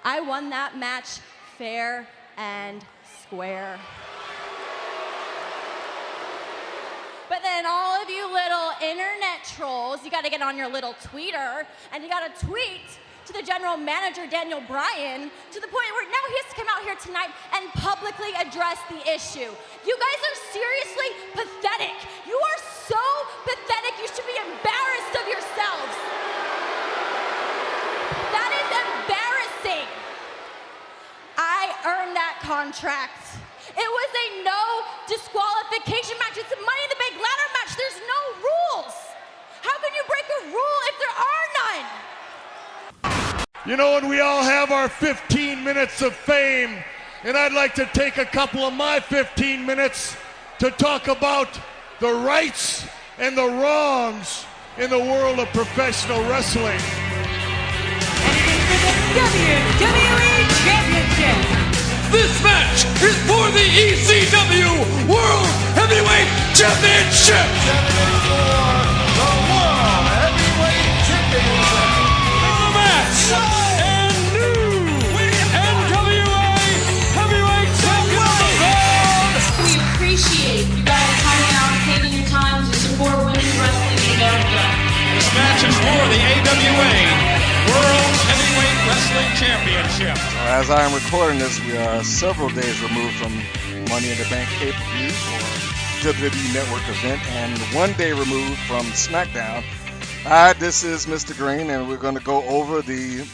I won that match fair and square. But then all of you little internet trolls, you gotta get on your little tweeter, and you gotta tweet to the general manager, Daniel Bryan, to the point where now he has to come out here tonight and publicly address the issue. You guys are seriously pathetic. You are so pathetic, you should be embarrassed of yourselves. That is embarrassing. I earned that contract. It was a no disqualification match. It's a Money in the Bank ladder match. There's no rules. How can you break a rule if there are none? You know, and we all have our 15 minutes of fame, and I'd like to take a couple of my 15 minutes to talk about the rights and the wrongs in the world of professional wrestling. And it is for the WWE Championship. This match is for the ECW World Heavyweight Championship. The World Heavyweight Championship. The match and new NWA Heavyweight Champion. We appreciate you guys coming out and taking your time to support women's wrestling in America. This match is for the AWA World Heavyweight Wrestling Championship. As I am recording this, we are several days removed from Money in the Bank pay-per-view or WWE Network event, and 1 day removed from SmackDown. This is Mr. Green, and we're going to go over the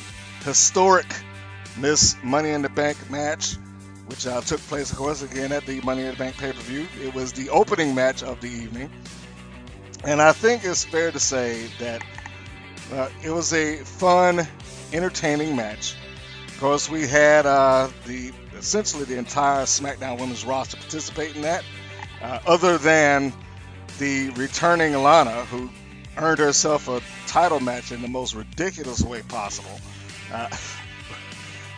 historic Miss Money in the Bank match, which took place, of course, again at the Money in the Bank pay-per-view. It was the opening match of the evening, and I think it's fair to say that it was a fun, entertaining match. Of course, we had essentially the entire SmackDown Women's roster participate in that, other than the returning Lana, who earned herself a title match in the most ridiculous way possible.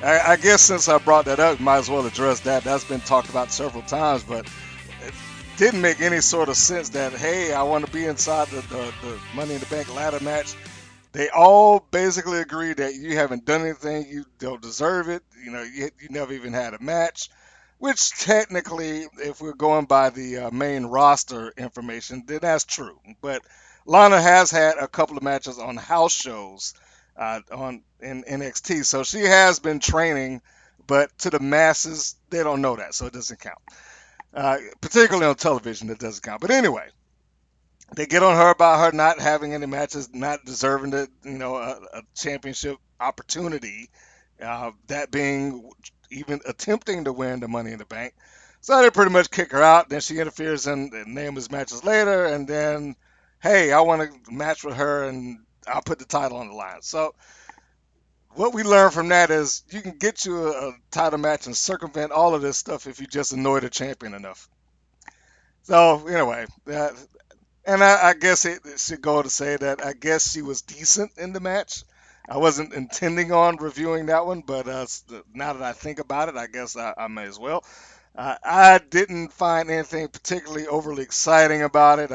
I guess since I brought that up, might as well address that. That's been talked about several times, but it didn't make any sort of sense that, hey, I want to be inside the Money in the Bank ladder match. They all basically agree that you haven't done anything, you don't deserve it, you know, you never even had a match, which technically, if we're going by the main roster information, then that's true. But Lana has had a couple of matches on house shows in NXT, so she has been training, but to the masses, they don't know that, so it doesn't count. Particularly on television, it doesn't count. But anyway, they get on her about her not having any matches, not deserving a championship opportunity, that being even attempting to win the Money in the Bank. So they pretty much kick her out. Then she interferes in Naomi's matches later, and then, hey, I want to match with her, and I'll put the title on the line. So what we learned from that is you can get you a title match and circumvent all of this stuff if you just annoy the champion enough. So anyway, and I guess it should go to say that I guess she was decent in the match. I wasn't intending on reviewing that one, but now that I think about it, I guess I may as well. I didn't find anything particularly overly exciting about it.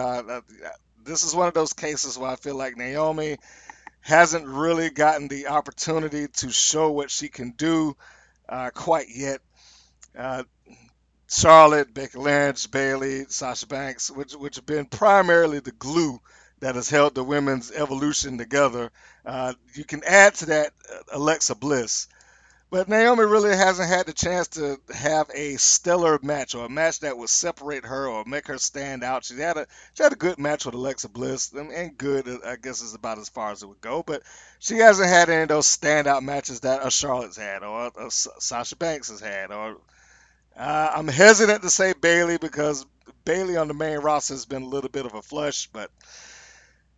This is one of those cases where I feel like Naomi hasn't really gotten the opportunity to show what she can do quite yet. Charlotte, Becky Lynch, Bayley, Sasha Banks, which have been primarily the glue that has held the women's evolution together. You can add to that Alexa Bliss. But Naomi really hasn't had the chance to have a stellar match or a match that would separate her or make her stand out. She had a good match with Alexa Bliss, and good, I guess, is about as far as it would go. But she hasn't had any of those standout matches that a Charlotte's had or a Sasha Banks has had. Or I'm hesitant to say Bayley because Bayley on the main roster has been a little bit of a flush. But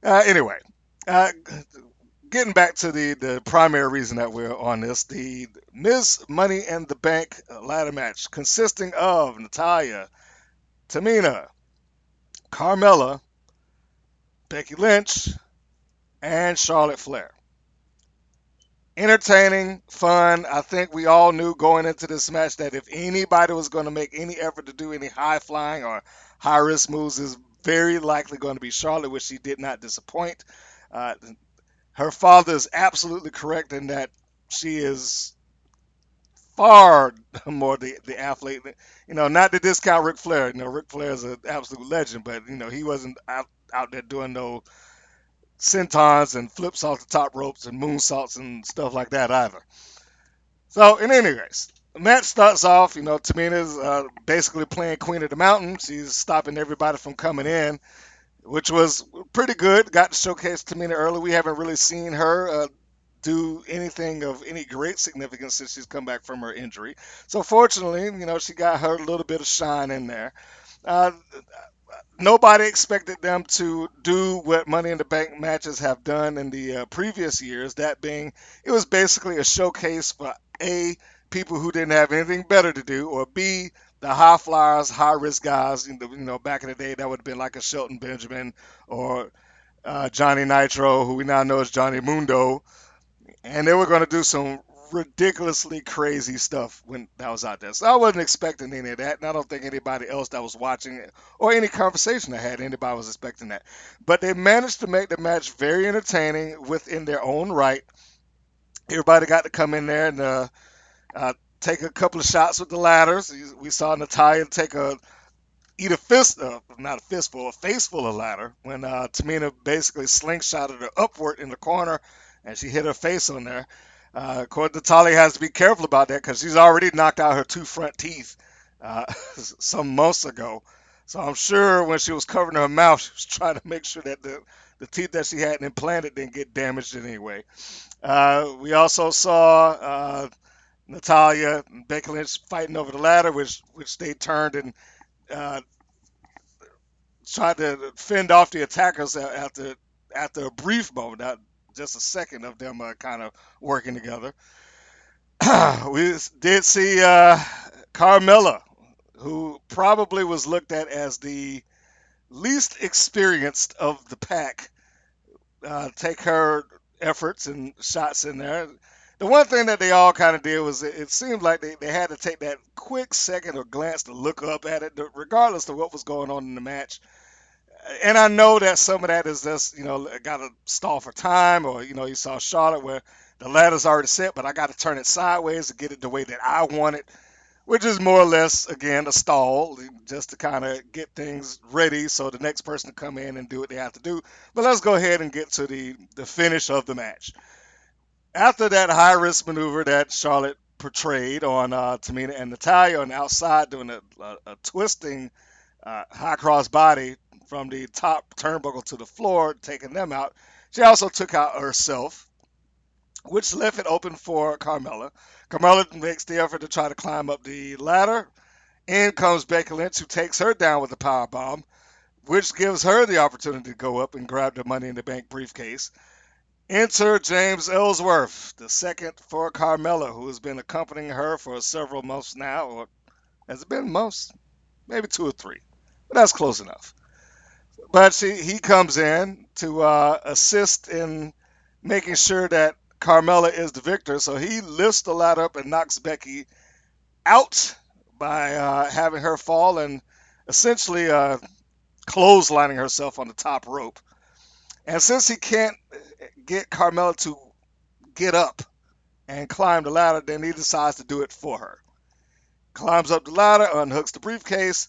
anyway, getting back to the primary reason that we're on this, the Miss Money in the Bank ladder match consisting of Natalya, Tamina, Carmella, Becky Lynch, and Charlotte Flair. Entertaining, fun. I think we all knew going into this match that if anybody was going to make any effort to do any high-flying or high-risk moves, is very likely going to be Charlotte, which she did not disappoint. Her father is absolutely correct in that she is far more the athlete. Not to discount Ric Flair. Ric Flair is an absolute legend, but he wasn't out there doing no sentons and flips off the top ropes and moonsaults and stuff like that either. So, in any case, the match starts off. Tamina's basically playing Queen of the Mountain. She's stopping everybody from coming in, which was pretty good. Got to showcase Tamina early. We haven't really seen her do anything of any great significance since she's come back from her injury. So, fortunately, she got her little bit of shine in there. Uh, Nobody expected them to do what Money in the Bank matches have done in the previous years. That being, it was basically a showcase for A, people who didn't have anything better to do, or B, the high flyers, high risk guys. Back in the day, that would have been like a Shelton Benjamin or Johnny Nitro, who we now know as Johnny Mundo, and they were going to do some ridiculously crazy stuff when that was out there. So I wasn't expecting any of that, and I don't think anybody else that was watching it or any conversation I had, anybody was expecting that. But they managed to make the match very entertaining within their own right. Everybody got to come in there and take a couple of shots with the ladders. We saw Natalya take eat a fist, not a fistful, a face full of ladder when Tamina basically slingshotted her upward in the corner and she hit her face on there. Of course, Natalya has to be careful about that because she's already knocked out her two front teeth uh, some months ago. So I'm sure when she was covering her mouth, she was trying to make sure that the teeth that she had implanted didn't get damaged in any way. We also saw Natalya and Becky Lynch fighting over the ladder, which they turned and uh, tried to fend off the attackers after a brief moment, not just a second of them kind of working together. We did see Carmella, who probably was looked at as the least experienced of the pack, take her efforts and shots in there. The one thing that they all kind of did was it seemed like they had to take that quick second or glance to look up at it, regardless of what was going on in the match. And I know that some of that is just, got to stall for time, or, you saw Charlotte where the ladder's already set, but I got to turn it sideways to get it the way that I want it, which is more or less, again, a stall, just to kind of get things ready so the next person to come in and do what they have to do. But let's go ahead and get to the finish of the match. After that high risk maneuver that Charlotte portrayed on Tamina and Natalya on the outside, doing a twisting high cross body from the top turnbuckle to the floor, taking them out. She also took out herself, which left it open for Carmella. Carmella makes the effort to try to climb up the ladder. In comes Becky Lynch, who takes her down with a power bomb, which gives her the opportunity to go up and grab the Money in the Bank briefcase. Enter James Ellsworth, the second for Carmella, who has been accompanying her for several months now, or has it been months? Maybe 2 or 3, but that's close enough. But he comes in to assist in making sure that Carmella is the victor. So he lifts the ladder up and knocks Becky out by having her fall and essentially clotheslining herself on the top rope. And since he can't get Carmella to get up and climb the ladder, then he decides to do it for her. Climbs up the ladder, unhooks the briefcase,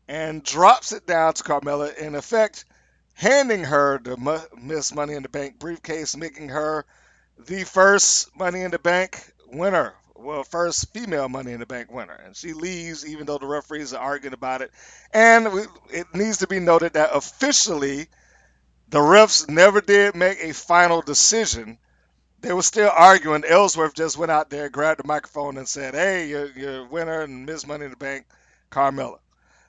and drops it down to Carmella, in effect handing her the Miss Money in the Bank briefcase, making her the first Money in the Bank winner. Well, first female Money in the Bank winner. And she leaves even though the referees are arguing about it. And it needs to be noted that officially the refs never did make a final decision. They were still arguing. Ellsworth just went out there, grabbed the microphone, and said, "Hey, you're winner and Miss Money in the Bank, Carmella."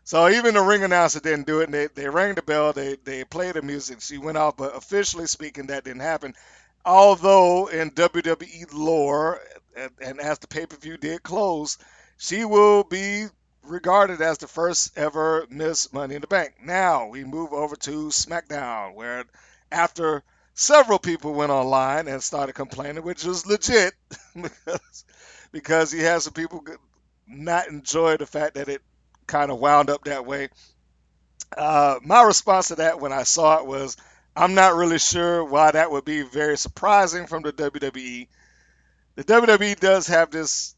So even the ring announcer didn't do it. And they rang the bell. They played the music. She went off, but officially speaking, that didn't happen. Although in WWE lore, and as the pay-per-view did close, she will be regarded as the first ever Miss Money in the Bank. Now we move over to SmackDown, where after several people went online and started complaining, which was legit, because you had some people not enjoy the fact that it kind of wound up that way. My response to that when I saw it was, I'm not really sure why that would be very surprising from the WWE. The WWE does have this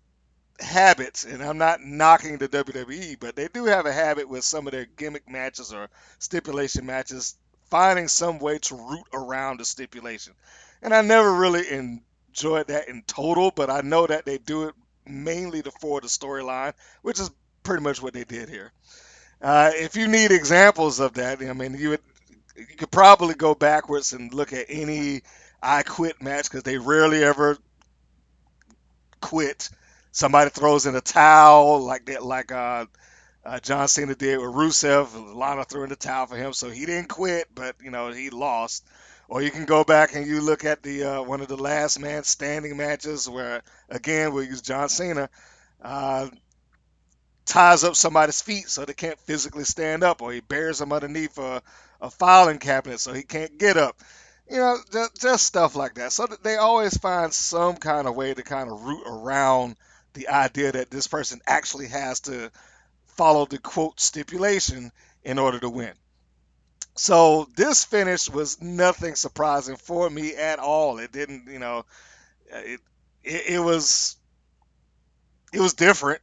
habits, and I'm not knocking the WWE, but they do have a habit with some of their gimmick matches or stipulation matches, finding some way to root around the stipulation. And I never really enjoyed that in total, but I know that they do it mainly to forward the storyline, which is pretty much what they did here. If you need examples of that, I mean, you could probably go backwards and look at any I Quit match because they rarely ever quit. Somebody throws in a towel like that, like John Cena did with Rusev. Lana threw in the towel for him, so he didn't quit, but he lost. Or you can go back and you look at the one of the last man standing matches where again we'll use John Cena. Uh, Ties up somebody's feet so they can't physically stand up, or he buries them underneath a filing cabinet so he can't get up. Just stuff like that. So that they always find some kind of way to kind of root around the idea that this person actually has to follow the quote stipulation in order to win. So this finish was nothing surprising for me at all. It didn't, it it was different,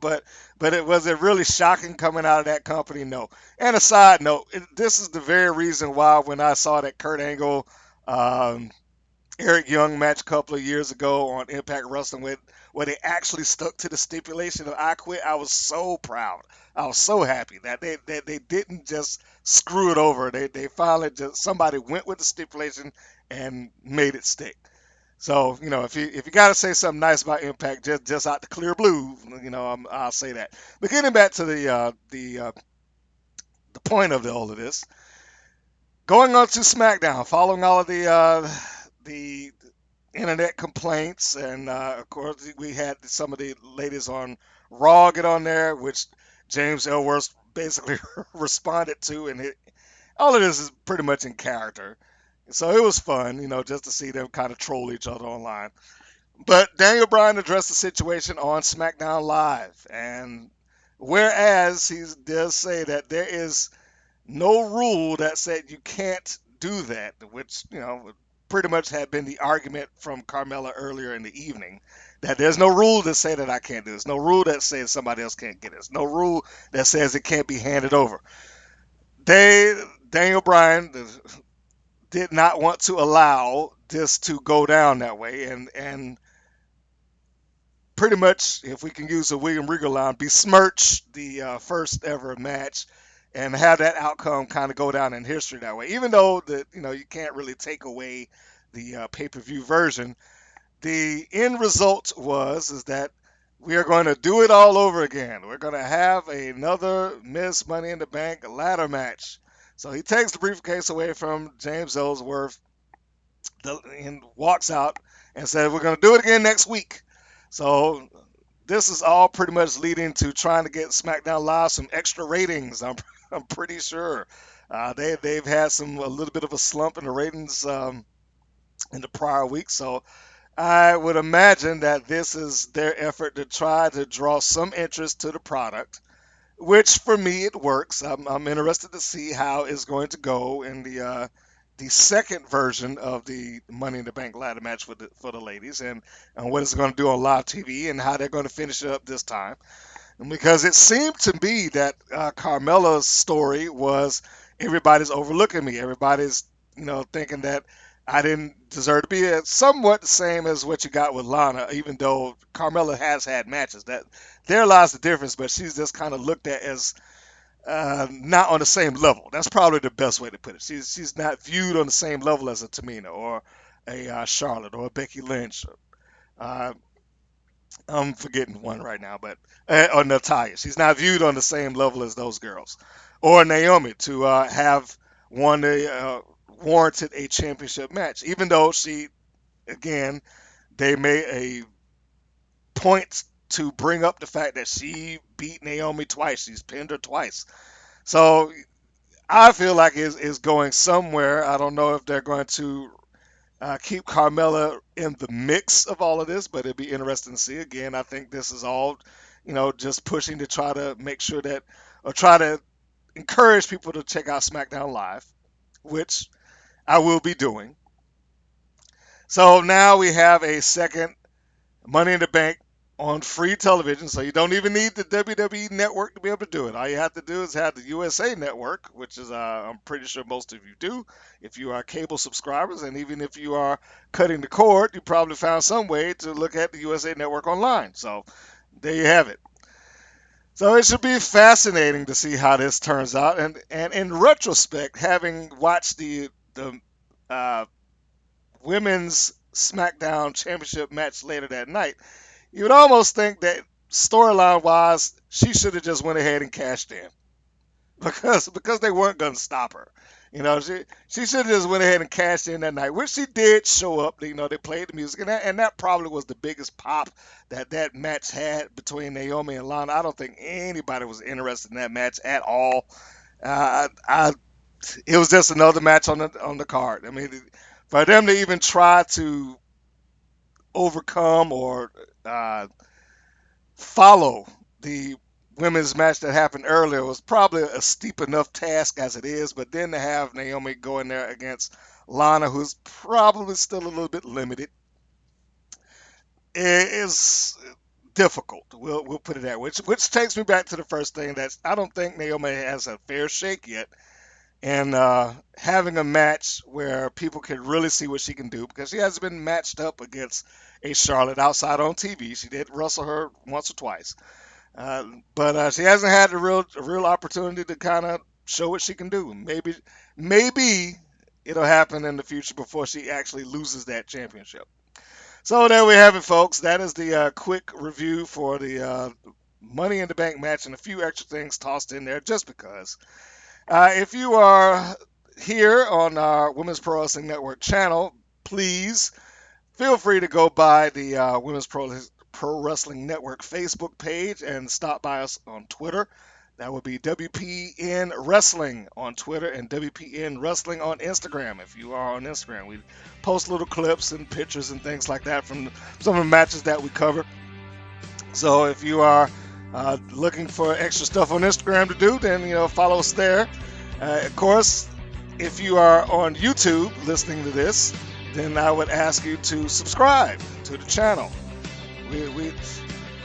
but was it really shocking coming out of that company? No. And a side note, this is the very reason why when I saw that Kurt Angle, um, Eric Young match a couple of years ago on Impact Wrestling where they actually stuck to the stipulation of I Quit, I was so proud. I was so happy that they didn't just screw it over. They finally just somebody went with the stipulation and made it stick. So if you got to say something nice about Impact, just out the clear blue, I'll say that. But getting back to the point of all of this, going on to SmackDown, following all of the internet complaints, and of course we had some of the ladies on Raw get on there, which James Ellsworth basically responded to, and all of this is pretty much in character. So it was fun, just to see them kind of troll each other online. But Daniel Bryan addressed the situation on SmackDown Live, and whereas he does say that there is no rule that said you can't do that, which pretty much had been the argument from Carmella earlier in the evening, that there's no rule that say that I can't do this, no rule that says somebody else can't get this, no rule that says it can't be handed over. Daniel Bryan did not want to allow this to go down that way, and pretty much, if we can use a William Regal line, besmirch the first ever match and have that outcome kind of go down in history that way. Even though you can't really take away the pay-per-view version, the end result is that we are going to do it all over again. We're going to have another Miss Money in the Bank ladder match. So he takes the briefcase away from James Ellsworth and walks out and said, "We're going to do it again next week." So this is all pretty much leading to trying to get SmackDown Live some extra ratings. I'm pretty sure they've had a little bit of a slump in the ratings in the prior week. So I would imagine that this is their effort to try to draw some interest to the product, which for me it works. I'm interested to see how it's going to go in the second version of the Money in the Bank ladder match for the ladies, and what it's going to do on live TV and how they're going to finish it up this time. And because it seemed to me that Carmella's story was everybody's overlooking me, everybody's thinking that I didn't deserve to be it. Somewhat the same as what you got with Lana, even though Carmella has had matches. That there lies the difference, but she's just kind of looked at as not on the same level. That's probably the best way to put it. She's not viewed on the same level as a Tamina or a Charlotte or a Becky Lynch. Uh, I'm forgetting one right now, but or Natalia. She's not viewed on the same level as those girls, or Naomi to have won warranted a championship match, even though again they made a point to bring up the fact that she beat Naomi twice. She's pinned her twice. So I feel like is going somewhere. I don't know if they're going to keep Carmella in the mix of all of this, but it'd be interesting to see. Again, I think this is all, just pushing to try to make sure that, or try to encourage people to check out SmackDown Live, which I will be doing. So now we have a second Money in the Bank on free television, so you don't even need the WWE network to be able to do it. All you have to do is have the USA network, which is I'm pretty sure most of you do if you are cable subscribers, and even if you are cutting the cord, you probably found some way to look at the USA network online. So there you have it. So it should be fascinating to see how this turns out, and in retrospect, having watched the women's SmackDown Championship match later that night, you would almost think that storyline wise, she should have just went ahead and cashed in because they weren't going to stop her. She should have just went ahead and cashed in that night, which she did show up. They played the music, and that probably was the biggest pop that match had between Naomi and Lana. I don't think anybody was interested in that match at all. It was just another match on the card. I mean, for them to even try to overcome or follow the women's match that happened earlier was probably a steep enough task as it is, but then to have Naomi go in there against Lana, who's probably still a little bit limited, is difficult. We'll put it that way. Which takes me back to the first thing, that I don't think Naomi has a fair shake yet, and having a match where people can really see what she can do, because she hasn't been matched up against a Charlotte outside on TV. She did wrestle her once or twice, but she hasn't had a real opportunity to kind of show what she can do. Maybe it'll happen in the future before she actually loses that championship. So there we have it, folks. That is the quick review for the Money in the Bank match, and a few extra things tossed in there just because. If you are here on our Women's Pro Wrestling Network channel, please feel free to go by the Women's Pro Wrestling Network Facebook page and stop by us on Twitter. That would be WPN Wrestling on Twitter and WPN Wrestling on Instagram. If you are on Instagram, we post little clips and pictures and things like that from some of the matches that we cover. So if you are looking for extra stuff on Instagram to do, then follow us there. Of course, if you are on YouTube listening to this, then I would ask you to subscribe to the channel.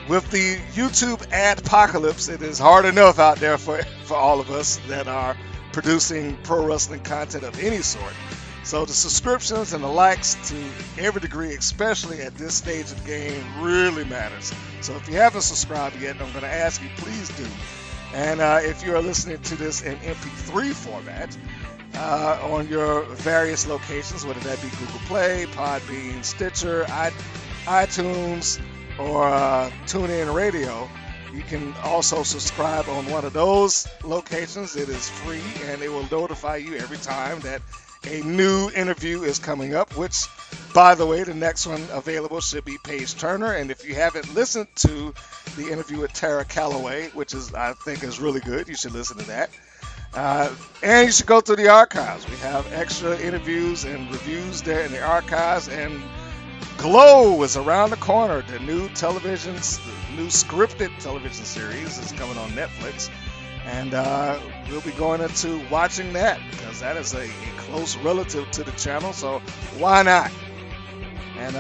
With the YouTube ad-pocalypse, it is hard enough out there for all of us that are producing pro wrestling content of any sort. So the subscriptions and the likes to every degree, especially at this stage of the game, really matters. So if you haven't subscribed yet, I'm going to ask you, please do. And if you are listening to this in MP3 format on your various locations, whether that be Google Play, Podbean, Stitcher, iTunes, or TuneIn Radio, you can also subscribe on one of those locations. It is free, and it will notify you every time that a new interview is coming up, which, by the way, the next one available should be Paige Turner. And if you haven't listened to the interview with Tara Calloway, which I think is really good, you should listen to that. And you should go through the archives. We have extra interviews and reviews there in the archives, and Glow is around the corner. The new scripted television series is coming on Netflix, and we'll be going into watching that because that is a close relative to the channel, so why not? And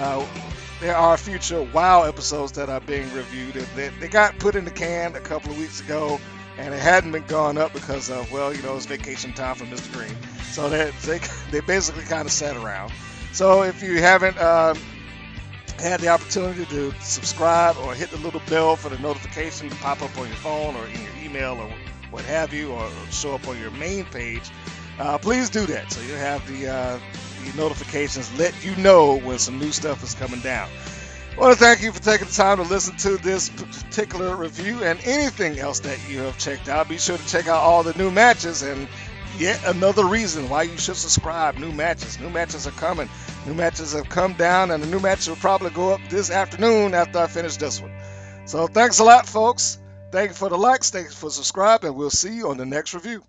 there are future WoW episodes that are being reviewed. They got put in the can a couple of weeks ago, and it hadn't been gone up because of, it's vacation time for Mr. Green. So they basically kind of sat around. So if you haven't had the opportunity to subscribe or hit the little bell for the notification to pop up on your phone or in your email or what have you, or show up on your main page, please do that. So you have the notifications let you know when some new stuff is coming down. I want to thank you for taking the time to listen to this particular review and anything else that you have checked out. Be sure to check out all the new matches, and yet another reason why you should subscribe. New matches are coming. New matches have come down, and the new matches will probably go up this afternoon after I finish this one. So thanks a lot, folks. Thank you for the likes. Thanks for subscribing, and we'll see you on the next review.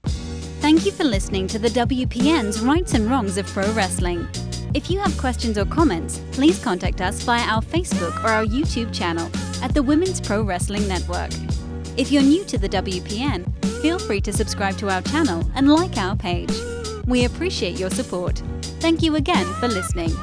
Thank you for listening to the WPN's Rights and Wrongs of Pro Wrestling. If you have questions or comments, please contact us via our Facebook or our YouTube channel at the Women's Pro Wrestling Network. If you're new to the WPN, feel free to subscribe to our channel and like our page. We appreciate your support. Thank you again for listening.